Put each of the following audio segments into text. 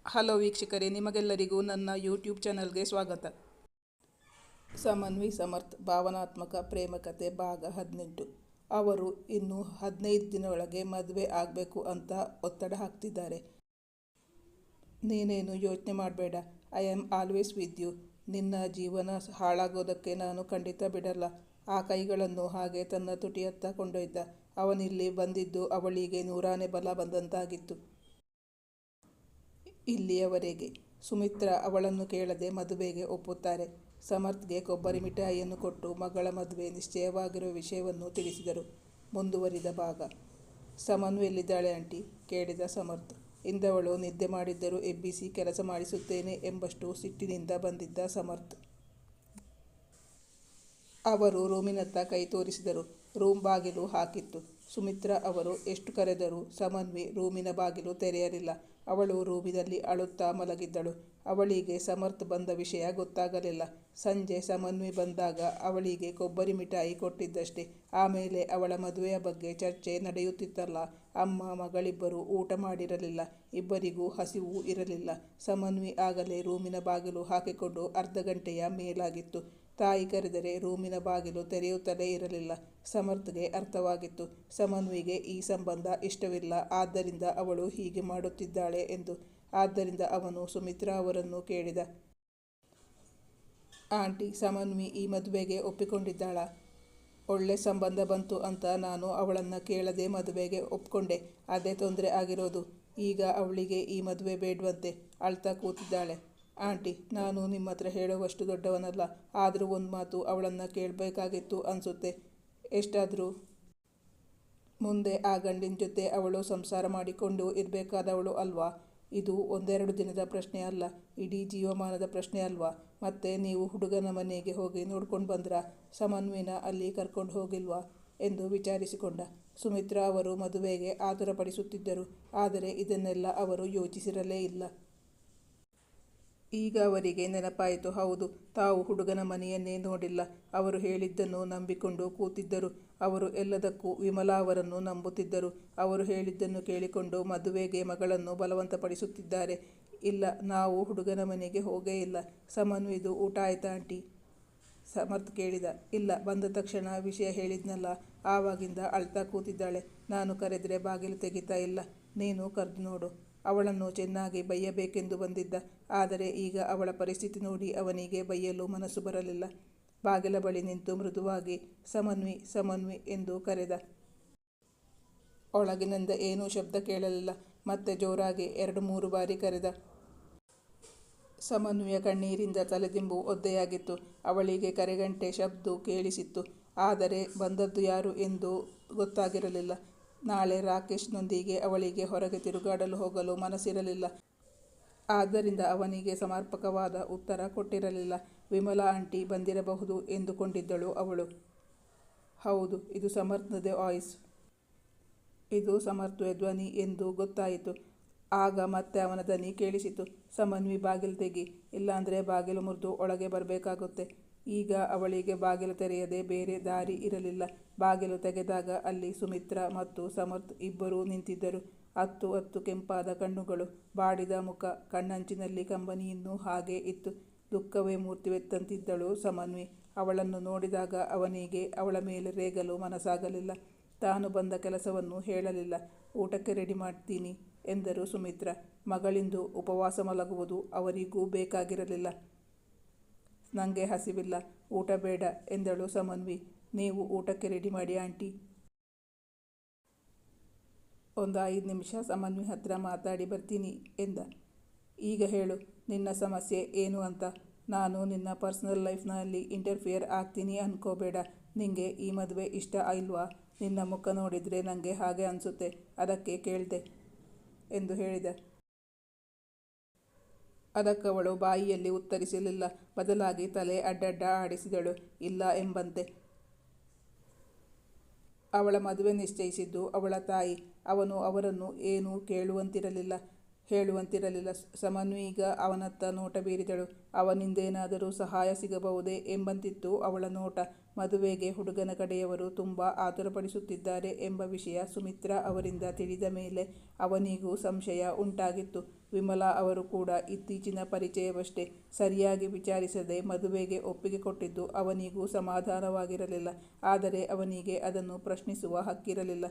Hello ವೀಕ್ಷಕರೇ, ನಿಮಗೆಲ್ಲರಿಗೂ ನನ್ನ ಯೂಟ್ಯೂಬ್ ಚಾನಲ್ಗೆ ಸ್ವಾಗತ. ಸಮನ್ವಿ ಸಮರ್ಥ್ ಭಾವನಾತ್ಮಕ ಪ್ರೇಮ ಕಥೆ ಭಾಗ 18. ಅವರು ಇನ್ನು 15 ದಿನದೊಳಗೆ ಮದುವೆ ಆಗಬೇಕು ಅಂತ ಒತ್ತಡ ಹಾಕ್ತಿದ್ದಾರೆ. ನೀನೇನು ಯೋಚನೆ ಮಾಡಬೇಡ, I am always with you. ನಿನ್ನ ಜೀವನ ಹಾಳಾಗೋದಕ್ಕೆ ನಾನು ಖಂಡಿತ ಬಿಡಲ್ಲ. ಆ ಕೈಗಳನ್ನು ಹಾಗೆ ತನ್ನ ತುಟಿಯತ್ತ ಕೊಂಡೊಯ್ದ. ಅವನಿಲ್ಲಿ ಬಂದಿದ್ದು ಅವಳಿಗೆ ನೂರಾನೇ ಬಲ ಬಂದಂತಾಗಿತ್ತು. ಇಲ್ಲಿಯವರೆಗೆ ಸುಮಿತ್ರಾ ಅವಳನ್ನು ಕೇಳದೆ ಮದುವೆಗೆ ಒಪ್ಪುತ್ತಾರೆ. ಸಮರ್ಥ್ಗೆ ಕೊಬ್ಬರಿ ಮಿಠಾಯಿಯನ್ನು ಕೊಟ್ಟು ಮಗಳ ಮದುವೆ ನಿಶ್ಚಯವಾಗಿರುವ ವಿಷಯವನ್ನು ತಿಳಿಸಿದರು. ಮುಂದುವರಿದ ಭಾಗ. ಸಮನ್ವಿ ಎಲ್ಲಿದ್ದಾಳೆ ಆಂಟಿ? ಕೇಳಿದ ಸಮರ್ಥ್. ಇಂದವಳು ನಿದ್ದೆ ಮಾಡಿದ್ದರೂ ಎಬ್ಬಿಸಿ ಕೆಲಸ ಮಾಡಿಸುತ್ತೇನೆ ಎಂಬಷ್ಟು ಸಿಟ್ಟಿನಿಂದ ಬಂದಿದ್ದ ಸಮರ್ಥ್. ಅವರು ರೂಮಿನತ್ತ ಕೈ ತೋರಿಸಿದರು. ರೂಮ್ ಬಾಗಿಲು ಹಾಕಿತ್ತು. ಸುಮಿತ್ರಾ ಅವರು ಎಷ್ಟು ಕರೆದರೂ ಸಮನ್ವಿ ರೂಮಿನ ಬಾಗಿಲು ತೆರೆಯಲಿಲ್ಲ. ಅವಳು ರೂಮಿನಲ್ಲಿ ಅಳುತ್ತಾ ಮಲಗಿದ್ದಳು. ಅವಳಿಗೆ ಸಮರ್ಥ್ ಬಂದ ವಿಷಯ ಗೊತ್ತಾಗಲಿಲ್ಲ. ಸಂಜೆ ಸಮನ್ವಿ ಬಂದಾಗ ಅವಳಿಗೆ ಕೊಬ್ಬರಿ ಮಿಠಾಯಿ ಕೊಟ್ಟಿದ್ದಷ್ಟೇ. ಆಮೇಲೆ ಅವಳ ಮದುವೆಯ ಬಗ್ಗೆ ಚರ್ಚೆ ನಡೆಯುತ್ತಿತ್ತಲ್ಲ. ಅಮ್ಮ ಮಗಳಿಬ್ಬರು ಊಟ ಮಾಡಿರಲಿಲ್ಲ. ಇಬ್ಬರಿಗೂ ಹಸಿವೂ ಇರಲಿಲ್ಲ. ಸಮನ್ವಿ ಆಗಲೇ ರೂಮಿನ ಬಾಗಿಲು ಹಾಕಿಕೊಂಡು ಅರ್ಧ ಗಂಟೆಯ ಮೇಲಾಗಿತ್ತು. ತಾಯಿ ಕರೆದರೆ ರೂಮಿನ ಬಾಗಿಲು ತೆರೆಯುತ್ತಲೇ ಇರಲಿಲ್ಲ. ಸಮರ್ಥ್ಗೆ ಅರ್ಥವಾಗಿತ್ತು, ಸಮನ್ವಿಗೆ ಈ ಸಂಬಂಧ ಇಷ್ಟವಿಲ್ಲ, ಆದ್ದರಿಂದ ಅವಳು ಹೀಗೆ ಮಾಡುತ್ತಿದ್ದಾಳೆ ಎಂದು. ಆದ್ದರಿಂದ ಅವನು ಸುಮಿತ್ರಾ ಅವರನ್ನು ಕೇಳಿದ. ಆಂಟಿ, ಸಮನ್ವಿ ಈ ಮದುವೆಗೆ ಒಪ್ಪಿಕೊಂಡಿದ್ದಾಳಾ? ಒಳ್ಳೆ ಸಂಬಂಧ ಬಂತು ಅಂತ ನಾನು ಅವಳನ್ನು ಕೇಳದೆ ಮದುವೆಗೆ ಒಪ್ಕೊಂಡೆ. ಅದೇ ತೊಂದರೆ ಆಗಿರೋದು. ಈಗ ಅವಳಿಗೆ ಈ ಮದುವೆ ಬೇಡವಂತೆ. ಅಳ್ತಾ ಕೂತಿದ್ದಾಳೆ. ಆಂಟಿ, ನಾನು ನಿಮ್ಮ ಹತ್ರ ಹೇಳುವಷ್ಟು ದೊಡ್ಡವನಲ್ಲ. ಆದರೂ ಒಂದು ಮಾತು ಅವಳನ್ನು ಕೇಳಬೇಕಾಗಿತ್ತು ಅನಿಸುತ್ತೆ. ಎಷ್ಟಾದರೂ ಮುಂದೆ ಆ ಗಂಡಿನ ಜೊತೆ ಅವಳು ಸಂಸಾರ ಮಾಡಿಕೊಂಡು ಇರಬೇಕಾದವಳು ಅಲ್ವಾ? ಇದು ಒಂದೆರಡು ದಿನದ ಪ್ರಶ್ನೆ ಅಲ್ಲ, ಇಡೀ ಜೀವಮಾನದ ಪ್ರಶ್ನೆ ಅಲ್ವಾ? ಮತ್ತೆ ನೀವು ಹುಡುಗನ ಮನೆಗೆ ಹೋಗಿ ನೋಡ್ಕೊಂಡು ಬಂದ್ರಾ? ಸಮನ್ವಿನ ಅಲ್ಲಿ ಕರ್ಕೊಂಡು ಹೋಗಿಲ್ವಾ ಎಂದು ವಿಚಾರಿಸಿಕೊಂಡ. ಸುಮಿತ್ರಾ ಅವರು ಮದುವೆಗೆ ಆತುರಪಡಿಸುತ್ತಿದ್ದರು. ಆದರೆ ಇದನ್ನೆಲ್ಲ ಅವರು ಯೋಚಿಸಿರಲೇ ಇಲ್ಲ. ಈಗ ಅವರಿಗೆ ನೆನಪಾಯಿತು. ಹೌದು, ತಾವು ಹುಡುಗನ ಮನೆಯನ್ನೇ ನೋಡಿಲ್ಲ. ಅವರು ಹೇಳಿದ್ದನ್ನು ನಂಬಿಕೊಂಡು ಕೂತಿದ್ದರು. ಅವರು ಎಲ್ಲದಕ್ಕೂ ವಿಮಲಾ ಅವರನ್ನು ನಂಬುತ್ತಿದ್ದರು. ಅವರು ಹೇಳಿದ್ದನ್ನು ಕೇಳಿಕೊಂಡು ಮದುವೆಗೆ ಮಗಳನ್ನು ಬಲವಂತಪಡಿಸುತ್ತಿದ್ದಾರೆ. ಇಲ್ಲ, ನಾವು ಹುಡುಗನ ಮನೆಗೆ ಹೋಗೇ ಇಲ್ಲ. ಸಮನ್ವಿದು ಊಟ ಆಯ್ತಾ ಆಂಟಿ? ಸಮರ್ಥ್ ಕೇಳಿದ. ಇಲ್ಲ, ಬಂದ ತಕ್ಷಣ ವಿಷಯ ಹೇಳಿದ್ನಲ್ಲ, ಆವಾಗಿಂದ ಅಳ್ತಾ ಕೂತಿದ್ದಾಳೆ. ನಾನು ಕರೆದರೆ ಬಾಗಿಲು ತೆಗಿತಾ ಇಲ್ಲ. ನೀನು ಕರೆದು ನೋಡು. ಅವಳನ್ನು ಚೆನ್ನಾಗಿ ಬೈಯಬೇಕೆಂದು ಬಂದಿದ್ದ. ಆದರೆ ಈಗ ಅವಳ ಪರಿಸ್ಥಿತಿ ನೋಡಿ ಅವನಿಗೆ ಬೈಯಲು ಮನಸ್ಸು ಬರಲಿಲ್ಲ. ಬಾಗಿಲ ಬಳಿ ನಿಂತು ಮೃದುವಾಗಿ ಸಮನ್ವಿ ಸಮನ್ವಿ ಎಂದು ಕರೆದ. ಒಳಗಿನಿಂದ ಏನೂ ಶಬ್ದ ಕೇಳಲಿಲ್ಲ. ಮತ್ತೆ ಜೋರಾಗಿ 2-3 ಬಾರಿ ಕರೆದ. ಸಮನ್ವಿಯ ಕಣ್ಣೀರಿಂದ ತಲೆದಿಂಬು ಒದ್ದೆಯಾಗಿತ್ತು. ಅವಳಿಗೆ ಕರೆಗಂಟೆ ಶಬ್ದ ಕೇಳಿಸಿತ್ತು. ಆದರೆ ಬಂದದ್ದು ಯಾರು ಎಂದು ಗೊತ್ತಾಗಿರಲಿಲ್ಲ. ನಾಳೆ ರಾಕೇಶ್ನೊಂದಿಗೆ ಅವಳಿಗೆ ಹೊರಗೆ ತಿರುಗಾಡಲು ಹೋಗಲು ಮನಸ್ಸಿರಲಿಲ್ಲ. ಆದ್ದರಿಂದ ಅವನಿಗೆ ಸಮರ್ಪಕವಾದ ಉತ್ತರ ಕೊಟ್ಟಿರಲಿಲ್ಲ. ವಿಮಲಾ ಆಂಟಿ ಬಂದಿರಬಹುದು ಎಂದುಕೊಂಡಿದ್ದಳು ಅವಳು. ಹೌದು, ಇದು ಸಮರ್ಥ್ನದೇ ವಾಯ್ಸ್. ಇದು ಸಮರ್ಥ್ನ ಧ್ವನಿ ಎಂದು ಗೊತ್ತಾಯಿತು. ಆಗ ಮತ್ತೆ ಅವನ ಧ್ವನಿ ಕೇಳಿಸಿತು. ಸಮನ್ವಿ, ಬಾಗಿಲು ತೆಗಿ, ಇಲ್ಲಾಂದರೆ ಬಾಗಿಲು ಮುರಿದು ಒಳಗೆ ಬರಬೇಕಾಗುತ್ತೆ. ಈಗ ಅವಳಿಗೆ ಬಾಗಿಲು ತೆರೆಯದೆ ಬೇರೆ ದಾರಿ ಇರಲಿಲ್ಲ. ಬಾಗಿಲು ತೆಗೆದಾಗ ಅಲ್ಲಿ ಸುಮಿತ್ರಾ ಮತ್ತು ಸಮರ್ಥ್ ಇಬ್ಬರೂ ನಿಂತಿದ್ದರು. ಹತ್ತು ಕೆಂಪಾದ ಕಣ್ಣುಗಳು, ಬಾಡಿದ ಮುಖ, ಕಣ್ಣಂಚಿನಲ್ಲಿ ಕಂಬನಿ ಇನ್ನೂ ಹಾಗೇ ಇತ್ತು. ದುಃಖವೇ ಮೂರ್ತಿವೆತ್ತಂತಿದ್ದಳು ಸಮನ್ವಿ. ಅವಳನ್ನು ನೋಡಿದಾಗ ಅವನಿಗೆ ಅವಳ ಮೇಲೆ ರೇಗಲು ಮನಸ್ಸಾಗಲಿಲ್ಲ. ತಾನು ಬಂದ ಕೆಲಸವನ್ನು ಹೇಳಲಿಲ್ಲ. ಊಟಕ್ಕೆ ರೆಡಿ ಮಾಡ್ತೀನಿ ಎಂದರು ಸುಮಿತ್ರಾ. ಮಗಳಿಂದು ಉಪವಾಸ ಮಲಗುವುದು ಅವರಿಗೂ ಬೇಕಾಗಿರಲಿಲ್ಲ. ನನಗೆ ಹಸಿವಿಲ್ಲ, ಊಟ ಬೇಡ ಎಂದಳು ಸಮನ್ವಿ. ನೀವು ಊಟಕ್ಕೆ ರೆಡಿ ಮಾಡಿ ಆಂಟಿ. ಒಂದು 5 ನಿಮಿಷ ಸಮನ್ವಿ ಹತ್ರ ಮಾತಾಡಿ ಬರ್ತೀನಿ ಎಂದ. ಈಗ ಹೇಳು, ನಿನ್ನ ಸಮಸ್ಯೆ ಏನು ಅಂತ. ನಾನು ನಿನ್ನ ಪರ್ಸನಲ್ ಲೈಫ್ನಲ್ಲಿ ಇಂಟರ್ಫಿಯರ್ ಆಗ್ತೀನಿ ಅನ್ಕೋಬೇಡ. ನಿಂಗೆ ಈ ಮದುವೆ ಇಷ್ಟ ಇಲ್ವಾ? ನಿನ್ನ ಮುಖ ನೋಡಿದರೆ ನನಗೆ ಹಾಗೆ ಅನಿಸುತ್ತೆ, ಅದಕ್ಕೆ ಕೇಳಿದೆ ಎಂದು ಹೇಳಿದ. ಅದಕ್ಕವಳು ಬಾಯಿಯಲ್ಲಿ ಉತ್ತರಿಸಲಿಲ್ಲ. ಬದಲಾಗಿ ತಲೆ ಅಡ್ಡಡ್ಡ ಆಡಿಸಿದಳು, ಇಲ್ಲ ಎಂಬಂತೆ. ಅವಳ ಮದುವೆ ನಿಶ್ಚಯಿಸಿದ್ದು ಅವಳ ತಾಯಿ. ಅವನು ಅವರನ್ನು ಏನೂ ಕೇಳುವಂತಿರಲಿಲ್ಲ. ಹೇಳುವಂತಿರಲಿಲ್ಲ. ಸಮನ್ವಿ ಈಗ ಅವನತ್ತ ನೋಟ ಬೀರಿದಳು. ಅವನಿಂದೇನಾದರೂ ಸಹಾಯ ಸಿಗಬಹುದೇ ಎಂಬಂತಿತ್ತು ಅವಳ ನೋಟ. ಮದುವೆಗೆ ಹುಡುಗನ ಕಡೆಯವರು ತುಂಬ ಆತುರಪಡಿಸುತ್ತಿದ್ದಾರೆ ಎಂಬ ವಿಷಯ ಸುಮಿತ್ರಾ ಅವರಿಂದ ತಿಳಿದ ಮೇಲೆ ಅವನಿಗೂ ಸಂಶಯ ಉಂಟಾಗಿತ್ತು. ವಿಮಲಾ ಅವರು ಕೂಡ ಇತ್ತೀಚಿನ ಪರಿಚಯವಷ್ಟೇ. ಸರಿಯಾಗಿ ವಿಚಾರಿಸದೆ ಮದುವೆಗೆ ಒಪ್ಪಿಗೆ ಕೊಟ್ಟಿದ್ದು ಅವನಿಗೂ ಸಮಾಧಾನವಾಗಿರಲಿಲ್ಲ. ಆದರೆ ಅವನಿಗೆ ಅದನ್ನು ಪ್ರಶ್ನಿಸುವ ಹಕ್ಕಿರಲಿಲ್ಲ.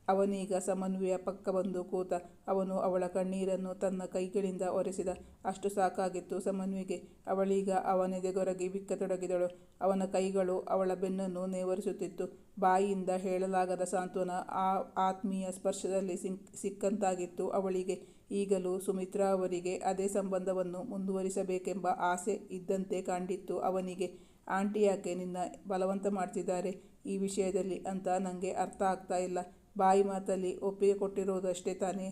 ಅವನೀಗ ಸಮನ್ವಿಯ ಪಕ್ಕ ಬಂದು ಕೂತ. ಅವನು ಅವಳ ಕಣ್ಣೀರನ್ನು ತನ್ನ ಕೈಗಳಿಂದ ಒರೆಸಿದ. ಅಷ್ಟು ಸಾಕಾಗಿತ್ತು ಸಮನ್ವಿಗೆ. ಅವಳೀಗ ಅವನೆದೆಗೊರಗಿ ಬಿಕ್ಕತೊಡಗಿದಳು. ಅವನ ಕೈಗಳು ಅವಳ ಬೆನ್ನನ್ನು ನೇವರಿಸುತ್ತಿತ್ತು. ಬಾಯಿಯಿಂದ ಹೇಳಲಾಗದ ಸಾಂತ್ವನ ಆ ಆತ್ಮೀಯ ಸ್ಪರ್ಶದಲ್ಲಿ ಸಿಕ್ಕಂತಾಗಿತ್ತು ಅವಳಿಗೆ. ಈಗಲೂ ಸುಮಿತ್ರಾ ಅವರಿಗೆ ಅದೇ ಸಂಬಂಧವನ್ನು ಮುಂದುವರಿಸಬೇಕೆಂಬ ಆಸೆ ಇದ್ದಂತೆ ಕಂಡಿತ್ತು ಅವನಿಗೆ. ಆಂಟಿ ಯಾಕೆ ನಿನ್ನ ಬಲವಂತ ಮಾಡ್ತಿದ್ದಾರೆ ಈ ವಿಷಯದಲ್ಲಿ ಅಂತ ನನಗೆ ಅರ್ಥ ಆಗ್ತಾ ಇಲ್ಲ. ಬಾಯಿ ಮಾತಲ್ಲಿ ಒಪ್ಪಿಗೆ ಕೊಟ್ಟಿರೋದಷ್ಟೇ ತಾನೇ.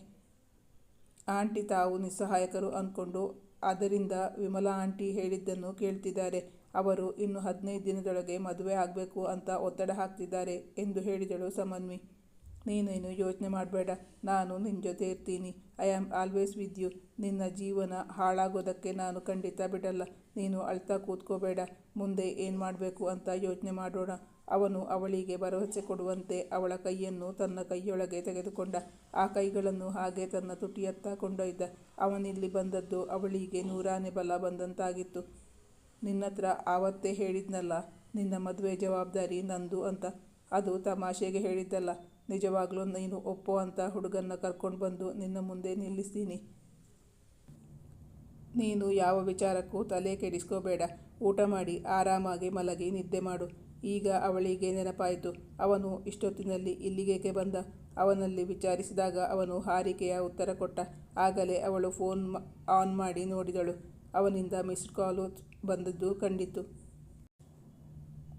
ಆಂಟಿ ತಾವು ನಿಸ್ಸಹಾಯಕರು ಅಂದ್ಕೊಂಡು ಅದರಿಂದ ವಿಮಲಾ ಆಂಟಿ ಹೇಳಿದ್ದನ್ನು ಕೇಳ್ತಿದ್ದಾರೆ. ಅವರು ಇನ್ನು 15 ದಿನದೊಳಗೆ ಮದುವೆ ಆಗಬೇಕು ಅಂತ ಒತ್ತಡ ಹಾಕ್ತಿದ್ದಾರೆ ಎಂದು ಹೇಳಿದಳು ಸಮನ್ವಿ. ನೀನೇನು ಯೋಚನೆ ಮಾಡಬೇಡ, ನಾನು ನಿನ್ನ ಜೊತೆ ಇರ್ತೀನಿ. I am always with you. ನಿನ್ನ ಜೀವನ ಹಾಳಾಗೋದಕ್ಕೆ ನಾನು ಖಂಡಿತ ಬಿಡಲ್ಲ. ನೀನು ಅಳ್ತಾ ಕೂತ್ಕೋಬೇಡ. ಮುಂದೆ ಏನು ಮಾಡಬೇಕು ಅಂತ ಯೋಚನೆ ಮಾಡೋಣ. ಅವನು ಅವಳಿಗೆ ಭರವಸೆ ಕೊಡುವಂತೆ ಅವಳ ಕೈಯನ್ನು ತನ್ನ ಕೈಯೊಳಗೆ ತೆಗೆದುಕೊಂಡ. ಆ ಕೈಗಳನ್ನು ಹಾಗೆ ತನ್ನ ತುಟಿಯತ್ತ ಕೊಂಡೊಯ್ದ. ಅವನಿಲ್ಲಿ ಬಂದದ್ದು ಅವಳಿಗೆ ನೂರಾನೆ ಬಲ ಬಂದಂತಾಗಿತ್ತು. ನಿನ್ನತ್ರ ಆವತ್ತೇ ಹೇಳಿದ್ನಲ್ಲ, ನಿನ್ನ ಮದುವೆ ಜವಾಬ್ದಾರಿ ನಂದು ಅಂತ. ಅದು ತಮಾಷೆಗೆ ಹೇಳಿದ್ದಲ್ಲ. ನಿಜವಾಗ್ಲೂ ನೀನು ಒಪ್ಪೋ ಅಂತ ಹುಡುಗನ್ನ ಕರ್ಕೊಂಡು ಬಂದು ನಿನ್ನ ಮುಂದೆ ನಿಲ್ಲಿಸ್ತೀನಿ. ನೀನು ಯಾವ ವಿಚಾರಕ್ಕೂ ತಲೆ ಕೆಡಿಸ್ಕೋಬೇಡ. ಊಟ ಮಾಡಿ ಆರಾಮಾಗಿ ಮಲಗಿ ನಿದ್ದೆ ಮಾಡು. ಈಗ ಅವಳಿಗೆ ನೆನಪಾಯಿತು. ಅವನು ಇಷ್ಟೊತ್ತಿನಲ್ಲಿ ಇಲ್ಲಿಗೇಕೆ ಬಂದ? ಅವನಲ್ಲಿ ವಿಚಾರಿಸಿದಾಗ ಅವನು ಹಾರಿಕೆಯ ಉತ್ತರ ಕೊಟ್ಟ. ಆಗಲೇ ಅವಳು ಫೋನ್ ಆನ್ ಮಾಡಿ ನೋಡಿದಳು. ಅವನಿಂದ ಮಿಸ್ಡ್ ಕಾಲು ಬಂದದ್ದು ಕಂಡಿತು.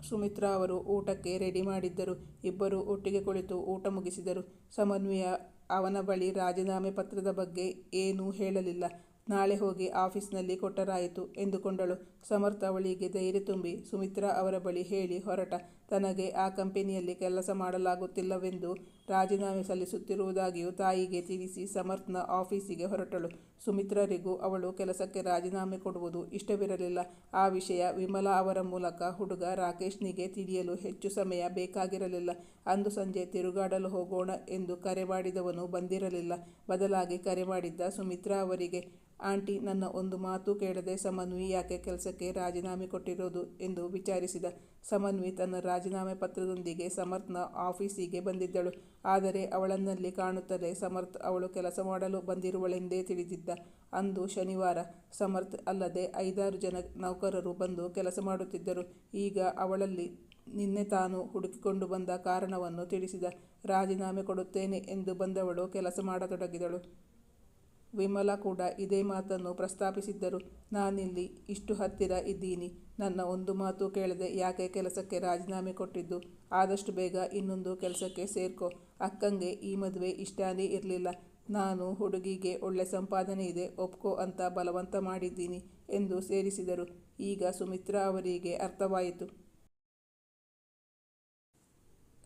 ಸುಮಿತ್ರಾ ಅವರು ಊಟಕ್ಕೆ ರೆಡಿ ಮಾಡಿದ್ದರು. ಇಬ್ಬರು ಒಟ್ಟಿಗೆ ಕುಳಿತು ಊಟ ಮುಗಿಸಿದರು. ಸಮನ್ವಿಯ ಅವನ ಬಳಿ ರಾಜೀನಾಮೆ ಪತ್ರದ ಬಗ್ಗೆ ಏನೂ ಹೇಳಲಿಲ್ಲ. ನಾಳೆ ಹೋಗಿ ಆಫೀಸ್ನಲ್ಲಿ ಕೊಟ್ಟರಾಯಿತು ಎಂದುಕೊಂಡಳು. ಸಮರ್ಥ ಅವಳಿಗೆ ಧೈರ್ಯ ತುಂಬಿ ಸುಮಿತ್ರಾ ಅವರ ಬಳಿ ಹೇಳಿ ಹೊರಟ. ತನಗೆ ಆ ಕಂಪನಿಯಲ್ಲಿ ಕೆಲಸ ಮಾಡಲಾಗುತ್ತಿಲ್ಲವೆಂದು ರಾಜೀನಾಮೆ ಸಲ್ಲಿಸುತ್ತಿರುವುದಾಗಿಯೂ ತಾಯಿಗೆ ತಿಳಿಸಿ ಸಮರ್ಥ್ನ ಆಫೀಸಿಗೆ ಹೊರಟಳು. ಸುಮಿತ್ರರಿಗೂ ಅವಳು ಕೆಲಸಕ್ಕೆ ರಾಜೀನಾಮೆ ಕೊಡುವುದು ಇಷ್ಟವಿರಲಿಲ್ಲ. ಆ ವಿಷಯ ವಿಮಲಾ ಅವರ ಮೂಲಕ ಹುಡುಗ ರಾಕೇಶ್ನಿಗೆ ತಿಳಿಯಲು ಹೆಚ್ಚು ಸಮಯ ಬೇಕಾಗಿರಲಿಲ್ಲ. ಅಂದು ಸಂಜೆ ತಿರುಗಾಡಲು ಹೋಗೋಣ ಎಂದು ಕರೆ ಮಾಡಿದವನು ಬಂದಿರಲಿಲ್ಲ. ಬದಲಾಗಿ ಕರೆ ಮಾಡಿದ್ದ ಸುಮಿತ್ರಾ ಅವರಿಗೆ. ಆಂಟಿ ನನ್ನ ಒಂದು ಮಾತು ಕೇಳದೆ ಸಮನ್ವಿ ಯಾಕೆ ಕೆಲಸಕ್ಕೆ ರಾಜೀನಾಮೆ ಕೊಟ್ಟಿರೋದು ಎಂದು ವಿಚಾರಿಸಿದ. ಸಮನ್ವಿ ತನ್ನ ರಾಜೀನಾಮೆ ಪತ್ರದೊಂದಿಗೆ ಸಮರ್ಥ್ನ ಆಫೀಸಿಗೆ ಬಂದಿದ್ದಳು. ಆದರೆ ಅವಳನ್ನಲ್ಲಿ ಕಾಣುತ್ತಲೇ ಸಮರ್ಥ್ ಅವಳು ಕೆಲಸ ಮಾಡಲು ಬಂದಿರುವಳೆಂದೇ ತಿಳಿದಿದ್ದ. ಅಂದು ಶನಿವಾರ. ಸಮರ್ಥ್ ಅಲ್ಲದೆ 5-6 ಜನ ನೌಕರರು ಬಂದು ಕೆಲಸ ಮಾಡುತ್ತಿದ್ದರು. ಈಗ ಅವಳಲ್ಲಿ ನಿನ್ನೆ ತಾನು ಹುಡುಕಿಕೊಂಡು ಬಂದ ಕಾರಣವನ್ನು ತಿಳಿಸಿದ. ರಾಜೀನಾಮೆ ಕೊಡುತ್ತೇನೆ ಎಂದು ಬಂದವಳು ಕೆಲಸ ಮಾಡತೊಡಗಿದಳು. ವಿಮಲಾ ಕೂಡ ಇದೇ ಮಾತನ್ನು ಪ್ರಸ್ತಾಪಿಸಿದ್ದರು. ನಾನಿಲ್ಲಿ ಇಷ್ಟು ಹತ್ತಿರ ಇದ್ದೀನಿ. ನನ್ನ ಒಂದು ಮಾತು ಕೇಳದೆ ಯಾಕೆ ಕೆಲಸಕ್ಕೆ ರಾಜೀನಾಮೆ ಕೊಟ್ಟಿದ್ದು? ಆದಷ್ಟು ಬೇಗ ಇನ್ನೊಂದು ಕೆಲಸಕ್ಕೆ ಸೇರ್ಕೋ. ಅಕ್ಕಂಗೆ ಈ ಮದುವೆ ಇಷ್ಟಾನೇ ಇರಲಿಲ್ಲ. ನಾನು ಹುಡುಗಿಗೆ ಒಳ್ಳೆ ಸಂಪಾದನೆ ಇದೆ, ಒಪ್ಕೋ ಅಂತ ಬಲವಂತ ಮಾಡಿದ್ದೀನಿ ಎಂದು ಸೇರಿಸಿದರು. ಈಗ ಸುಮಿತ್ರಾ ಅವರಿಗೆ ಅರ್ಥವಾಯಿತು.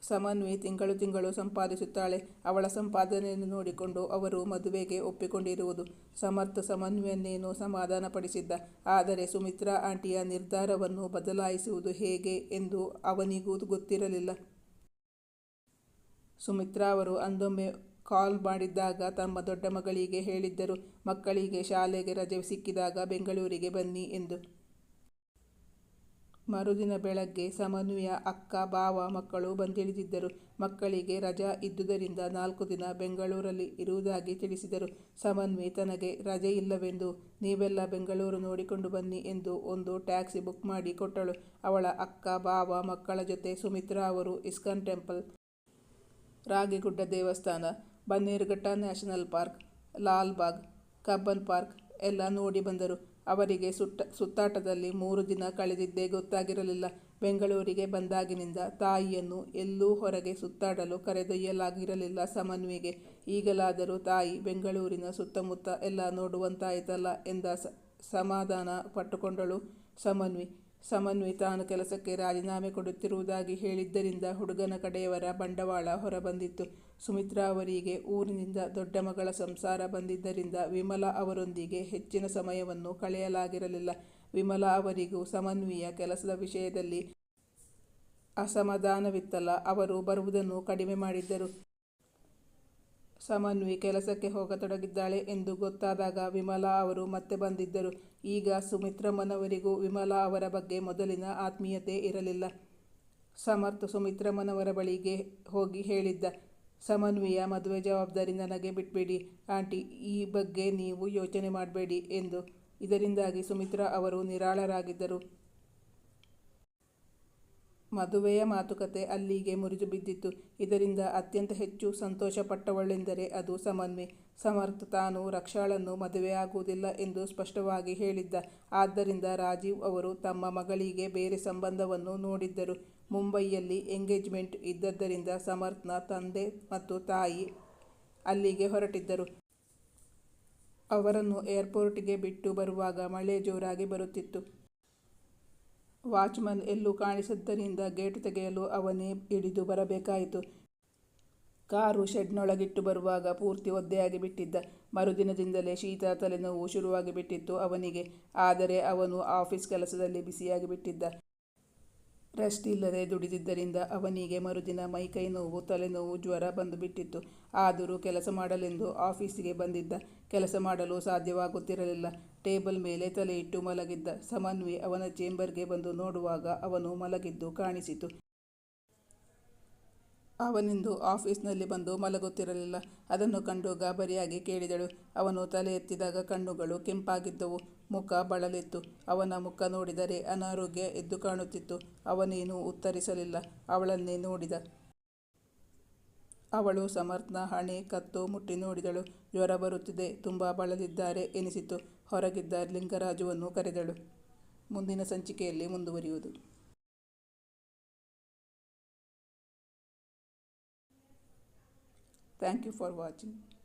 ಸಮನ್ವಿ ತಿಂಗಳು ಸಂಪಾದಿಸುತ್ತಾಳೆ. ಅವಳ ಸಂಪಾದನೆಯನ್ನು ನೋಡಿಕೊಂಡು ಅವರು ಮದುವೆಗೆ ಒಪ್ಪಿಕೊಂಡಿರುವುದು. ಸಮರ್ಥ್ ಸಮನ್ವಿಯನ್ನೇನೋ ಸಮಾಧಾನಪಡಿಸಿದ್ದ. ಆದರೆ ಸುಮಿತ್ರಾ ಆಂಟಿಯ ನಿರ್ಧಾರವನ್ನು ಬದಲಾಯಿಸುವುದು ಹೇಗೆ ಎಂದು ಅವನಿಗೂ ಗೊತ್ತಿರಲಿಲ್ಲ. ಸುಮಿತ್ರಾ ಅವರು ಅಂದೊಮ್ಮೆ ಕಾಲ್ ಮಾಡಿದ್ದಾಗ ತಮ್ಮ ದೊಡ್ಡ ಮಗಳಿಗೆ ಹೇಳಿದ್ದರು, ಮಕ್ಕಳಿಗೆ ಶಾಲೆಗೆ ರಜೆ ಸಿಕ್ಕಿದಾಗ ಬೆಂಗಳೂರಿಗೆ ಬನ್ನಿ ಎಂದು. ಮರುದಿನ ಬೆಳಗ್ಗೆ ಸಮನ್ವಿಯ ಅಕ್ಕ, ಬಾವ, ಮಕ್ಕಳು ಬಂದಿಳಿದಿದ್ದರು. ಮಕ್ಕಳಿಗೆ ರಜಾ ಇದ್ದುದರಿಂದ 4 ದಿನ ಬೆಂಗಳೂರಲ್ಲಿ ಇರುವುದಾಗಿ ತಿಳಿಸಿದರು. ಸಮನ್ವಿ ತನಗೆ ರಜೆ ಇಲ್ಲವೆಂದು, ನೀವೆಲ್ಲ ಬೆಂಗಳೂರು ನೋಡಿಕೊಂಡು ಬನ್ನಿ ಎಂದು ಒಂದು ಟ್ಯಾಕ್ಸಿ ಬುಕ್ ಮಾಡಿ ಕೊಟ್ಟಳು. ಅವಳ ಅಕ್ಕ, ಬಾವ, ಮಕ್ಕಳ ಜೊತೆ ಸುಮಿತ್ರಾ ಅವರು ಇಸ್ಕಾನ್ ಟೆಂಪಲ್, ರಾಗಿಗುಡ್ಡ ದೇವಸ್ಥಾನ, Bannerghatta national park, Lalbagh, Cubbon park ಎಲ್ಲ ನೋಡಿ ಬಂದರು. ಅವರಿಗೆ ಸುತ್ತಾಟದಲ್ಲಿ 3 ದಿನ ಕಳೆದಿದ್ದೇ ಗೊತ್ತಾಗಿರಲಿಲ್ಲ. ಬೆಂಗಳೂರಿಗೆ ಬಂದಾಗಿನಿಂದ ತಾಯಿಯನ್ನು ಎಲ್ಲೂ ಹೊರಗೆ ಸುತ್ತಾಡಲು ಕರೆದೊಯ್ಯಲಾಗಿರಲಿಲ್ಲ ಸಮನ್ವಿಗೆ. ಈಗಲಾದರೂ ತಾಯಿ ಬೆಂಗಳೂರಿನ ಸುತ್ತಮುತ್ತ ಎಲ್ಲ ನೋಡುವಂತಾಯಿತಲ್ಲ ಎಂದ ಸಮಾಧಾನ ಪಟ್ಟುಕೊಂಡಳು ಸಮನ್ವಿ. ಸಮನ್ವಿ ತಾನು ಕೆಲಸಕ್ಕೆ ರಾಜೀನಾಮೆ ಕೊಡುತ್ತಿರುವುದಾಗಿ ಹೇಳಿದ್ದರಿಂದ ಹುಡುಗನ ಕಡೆಯವರ ಬಂಡವಾಳ ಹೊರಬಂದಿತ್ತು. ಸುಮಿತ್ರಾ ಅವರಿಗೆ ಊರಿನಿಂದ ದೊಡ್ಡ ಮಗಳ ಸಂಸಾರ ಬಂದಿದ್ದರಿಂದ ವಿಮಲಾ ಅವರೊಂದಿಗೆ ಹೆಚ್ಚಿನ ಸಮಯವನ್ನು ಕಳೆಯಲಾಗಿರಲಿಲ್ಲ. ವಿಮಲಾ ಅವರಿಗೂ ಸಮನ್ವಿಯ ಕೆಲಸದ ವಿಷಯದಲ್ಲಿ ಅಸಮಾಧಾನವಿತ್ತಲ್ಲ. ಅವರು ಬರುವುದನ್ನು ಕಡಿಮೆ ಮಾಡಿದ್ದರು. ಸಮನ್ವಿ ಕೆಲಸಕ್ಕೆ ಹೋಗತೊಡಗಿದ್ದಾಳೆ ಎಂದು ಗೊತ್ತಾದಾಗ ವಿಮಲಾ ಅವರು ಮತ್ತೆ ಬಂದಿದ್ದರು. ಈಗ ಸುಮಿತ್ರಮ್ಮನವರಿಗೂ ವಿಮಲಾ ಅವರ ಬಗ್ಗೆ ಮೊದಲಿನ ಆತ್ಮೀಯತೆ ಇರಲಿಲ್ಲ. ಸಮರ್ಥ್ ಸುಮಿತ್ರಮ್ಮನವರ ಬಳಿಗೆ ಹೋಗಿ ಹೇಳಿದ್ದ, ಸಮನ್ವಿಯ ಮದುವೆ ಜವಾಬ್ದಾರಿ ನನಗೆ ಬಿಟ್ಬಿಡಿ ಆಂಟಿ, ಈ ಬಗ್ಗೆ ನೀವು ಯೋಚನೆ ಮಾಡಬೇಡಿ ಎಂದು. ಇದರಿಂದಾಗಿ ಸುಮಿತ್ರಾ ಅವರು ನಿರಾಳರಾಗಿದ್ದರು. ಮದುವೆಯ ಮಾತುಕತೆ ಅಲ್ಲಿಗೆ ಮುರಿದು ಬಿದ್ದಿತ್ತು. ಇದರಿಂದ ಅತ್ಯಂತ ಹೆಚ್ಚು ಸಂತೋಷಪಟ್ಟವಳೆಂದರೆ ಅದು ಸಮನ್ವಿ. ಸಮರ್ಥ್ ತಾನು ರಕ್ಷಾಳನ್ನು ಮದುವೆಯಾಗುವುದಿಲ್ಲ ಎಂದು ಸ್ಪಷ್ಟವಾಗಿ ಹೇಳಿದ್ದ. ಆದ್ದರಿಂದ ರಾಜೀವ್ ಅವರು ತಮ್ಮ ಮಗಳಿಗೆ ಬೇರೆ ಸಂಬಂಧವನ್ನು ನೋಡಿದ್ದರು. ಮುಂಬಯಿಯಲ್ಲಿ ಎಂಗೇಜ್ಮೆಂಟ್ ಇದ್ದದ್ದರಿಂದ ಸಮರ್ಥ್ನ ತಂದೆ ಮತ್ತು ತಾಯಿ ಅಲ್ಲಿಗೆ ಹೊರಟಿದ್ದರು. ಅವರನ್ನು ಏರ್ಪೋರ್ಟಿಗೆ ಬಿಟ್ಟು ಬರುವಾಗ ಮಳೆ ಜೋರಾಗಿ ಬರುತ್ತಿತ್ತು. ವಾಚ್ಮನ್ ಎಲ್ಲೂ ಕಾಣಿಸದ್ದರಿಂದ ಗೇಟು ತೆಗೆಯಲು ಅವನೇ ಇಳಿದು ಬರಬೇಕಾಯಿತು. ಕಾರು ಶೆಡ್ನೊಳಗಿಟ್ಟು ಬರುವಾಗ ಪೂರ್ತಿ ಒದ್ದೆಯಾಗಿ ಬಿಟ್ಟಿದ್ದ. ಮರುದಿನದಿಂದಲೇ ಶೀತ, ತಲೆನೋವು ಶುರುವಾಗಿ ಬಿಟ್ಟಿತ್ತು ಅವನಿಗೆ. ಆದರೆ ಅವನು ಆಫೀಸ್ ಕೆಲಸದಲ್ಲಿ ಬಿಸಿಯಾಗಿ ಬಿಟ್ಟಿದ್ದ. ರೆಸ್ಟ್ ಇಲ್ಲದೆ ದುಡಿದಿದ್ದರಿಂದ ಅವನಿಗೆ ಮರುದಿನ ಮೈಕೈ ನೋವು, ತಲೆನೋವು, ಜ್ವರ ಬಂದು ಬಿಟ್ಟಿತ್ತು. ಆದರೂ ಕೆಲಸ ಮಾಡಲೆಂದು ಆಫೀಸಿಗೆ ಬಂದಿದ್ದ. ಕೆಲಸ ಮಾಡಲು ಸಾಧ್ಯವಾಗುತ್ತಿರಲಿಲ್ಲ. ಟೇಬಲ್ ಮೇಲೆ ತಲೆಯಿಟ್ಟು ಮಲಗಿದ್ದ. ಸಮನ್ವಿ ಅವನ ಚೇಂಬರ್ಗೆ ಬಂದು ನೋಡುವಾಗ ಅವನು ಮಲಗಿದ್ದು ಕಾಣಿಸಿತು. ಅವನಿಂದು ಆಫೀಸ್ನಲ್ಲಿ ಬಂದು ಮಲಗುತ್ತಿರಲಿಲ್ಲ. ಅದನ್ನು ಕಂಡು ಗಾಬರಿಯಾಗಿ ಕೇಳಿದಳು. ಅವನು ತಲೆ ಎತ್ತಿದಾಗ ಕಣ್ಣುಗಳು ಕೆಂಪಾಗಿದ್ದವು, ಮುಖ ಬಳಲಿತ್ತು. ಅವನ ಮುಖ ನೋಡಿದರೆ ಅನಾರೋಗ್ಯ ಎದ್ದು ಕಾಣುತ್ತಿತ್ತು. ಅವನೇನೂ ಉತ್ತರಿಸಲಿಲ್ಲ. ಅವಳನ್ನೇ ನೋಡಿದ. ಅವಳು ಸಮರ್ಥ್ನ ಹಣೆ, ಕತ್ತು ಮುಟ್ಟಿ ನೋಡಿದಳು. ಜ್ವರ ಬರುತ್ತಿದೆ, ತುಂಬ ಬಳಲಿದ್ದಾರೆ ಎನಿಸಿತು. ಹೊರಗಿದ್ದ ಲಿಂಗರಾಜುವನ್ನು ಕರೆದಳು. ಮುಂದಿನ ಸಂಚಿಕೆಯಲ್ಲಿ ಮುಂದುವರಿಯುವುದು. Thank you for watching.